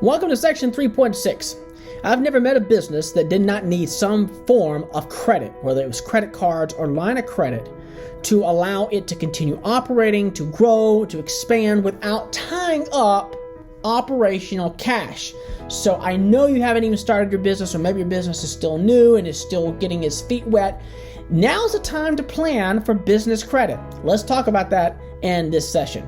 Welcome to section 3.6. I've never met a business that did not need some form of credit, whether it was credit cards or line of credit, to allow it to continue operating, to grow, to expand without tying up operational cash. So I know you haven't even started your business, or maybe your business is still new and is still getting its feet wet. Now's the time to plan for business credit. Let's talk about that in this session.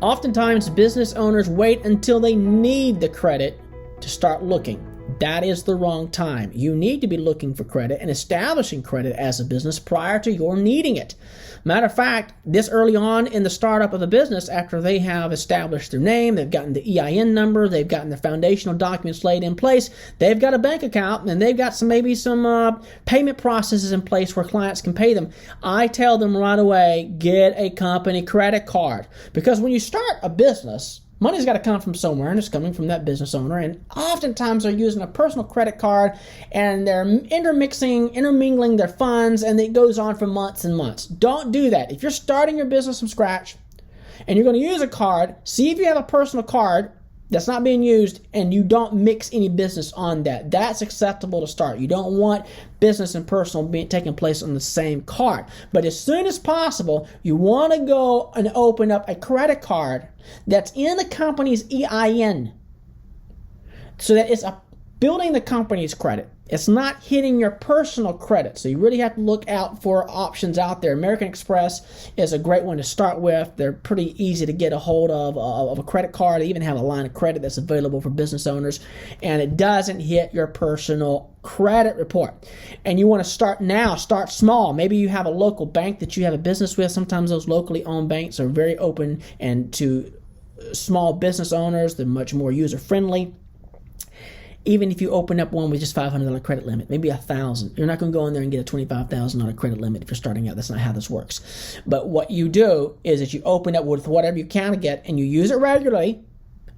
Oftentimes, business owners wait until they need the credit to start looking. That is the wrong time. You need to be looking for credit and establishing credit as a business prior to your needing it. Matter of fact, this early on in the startup of a business, after they have established their name, they've gotten the EIN number, they've gotten the foundational documents laid in place, they've got a bank account, and they've got some payment processes in place where clients can pay them. I tell them right away, get a company credit card. Because when you start a business, money's got to come from somewhere, and it's coming from that business owner. And oftentimes they're using a personal credit card, and they're intermingling their funds, and it goes on for months and months. Don't do that. If you're starting your business from scratch and you're going to use a card, see if you have a personal card that's not being used and you don't mix any business on that. That's acceptable to start. You don't want business and personal taking place on the same card. But as soon as possible, you want to go and open up a credit card that's in the company's EIN, so that it's building the company's credit. It's not hitting your personal credit. So you really have to look out for options out there. American Express is a great one to start with. They're pretty easy to get a hold of a credit card. They even have a line of credit that's available for business owners. And it doesn't hit your personal credit report. And you want to start now. Start small. Maybe you have a local bank that you have a business with. Sometimes those locally owned banks are very open and to small business owners. They're much more user-friendly. Even if you open up one with just $500 credit limit, maybe $1,000, you're not going to go in there and get a $25,000 credit limit if you're starting out. That's not how this works. But what you do is that you open up with whatever you can get, and you use it regularly.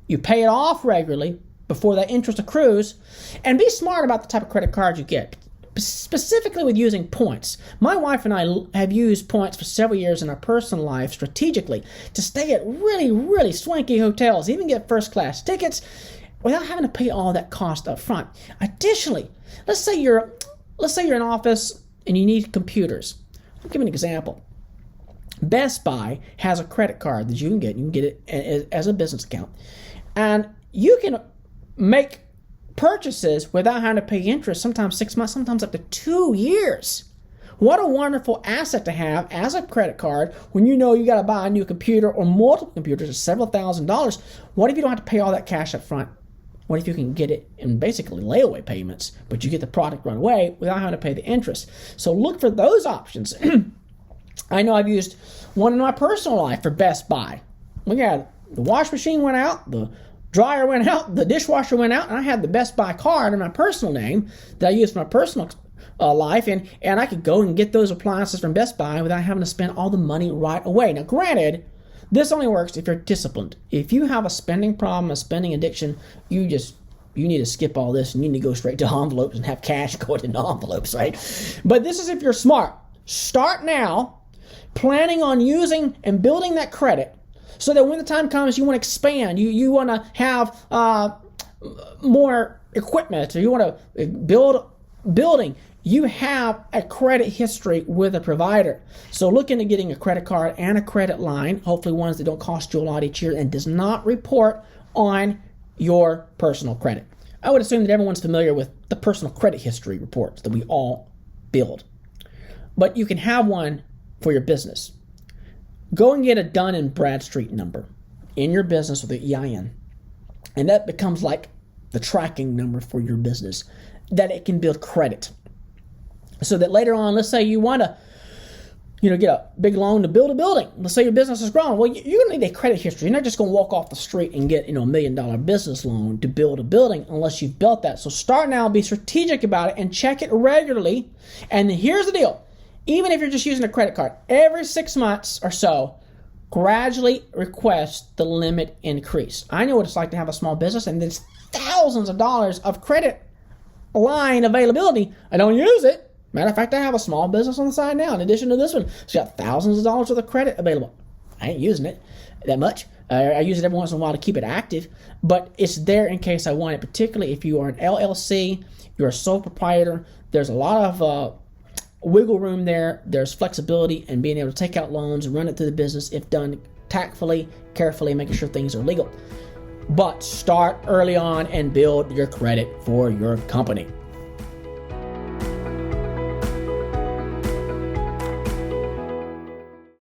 You pay it off regularly before that interest accrues, and be smart about the type of credit card you get, specifically with using points. My wife and I have used points for several years in our personal life strategically to stay at really, really swanky hotels, even get first-class tickets, without having to pay all that cost up front. Additionally, let's say you're in an office and you need computers. I'll give you an example. Best Buy has a credit card that you can get. You can get it as a business account. And you can make purchases without having to pay interest, sometimes 6 months, sometimes up to 2 years. What a wonderful asset to have as a credit card when you know you got to buy a new computer or multiple computers for several $1,000s. What if you don't have to pay all that cash up front? What if you can get it in basically layaway payments, but you get the product right away without having to pay the interest? So look for those options. I know I've used one in my personal life for Best Buy. We had the wash machine went out, the dryer went out, the dishwasher went out, and I had the Best Buy card in my personal name that I used for my personal life, and I could go and get those appliances from Best Buy without having to spend all the money right away. Now, granted, this only works if you're disciplined. If you have a spending problem, a spending addiction, you need to skip all this and you need to go straight to envelopes and have cash going into envelopes, right? But this is if you're smart. Start now, planning on using and building that credit so that when the time comes you want to expand, you want to have more equipment, or you want to build building, you have a credit history with a provider. So look into getting a credit card and a credit line, hopefully ones that don't cost you a lot each year and does not report on your personal credit. I would assume that everyone's familiar with the personal credit history reports that we all build. But you can have one for your business. Go and get a Dun & Bradstreet number in your business with the EIN. And that becomes like the tracking number for your business, that it can build credit. So that later on, let's say you want to get a big loan to build a building. Let's say your business is growing. Well, you're going to need a credit history. You're not just going to walk off the street and get $1 million business loan to build a building unless you've built that. So start now, be strategic about it, and check it regularly. And here's the deal. Even if you're just using a credit card, every 6 months or so, gradually request the limit increase. I know what it's like to have a small business, and there's thousands of dollars of credit line availability. I don't use it. Matter of fact, I have a small business on the side now. In addition to this one, it's got thousands of dollars worth of credit available. I ain't using it that much. I use it every once in a while to keep it active, but it's there in case I want it, particularly if you are an LLC, you're a sole proprietor. There's a lot of wiggle room there. There's flexibility in being able to take out loans and run it through the business if done tactfully, carefully, making sure things are legal. But start early on and build your credit for your company.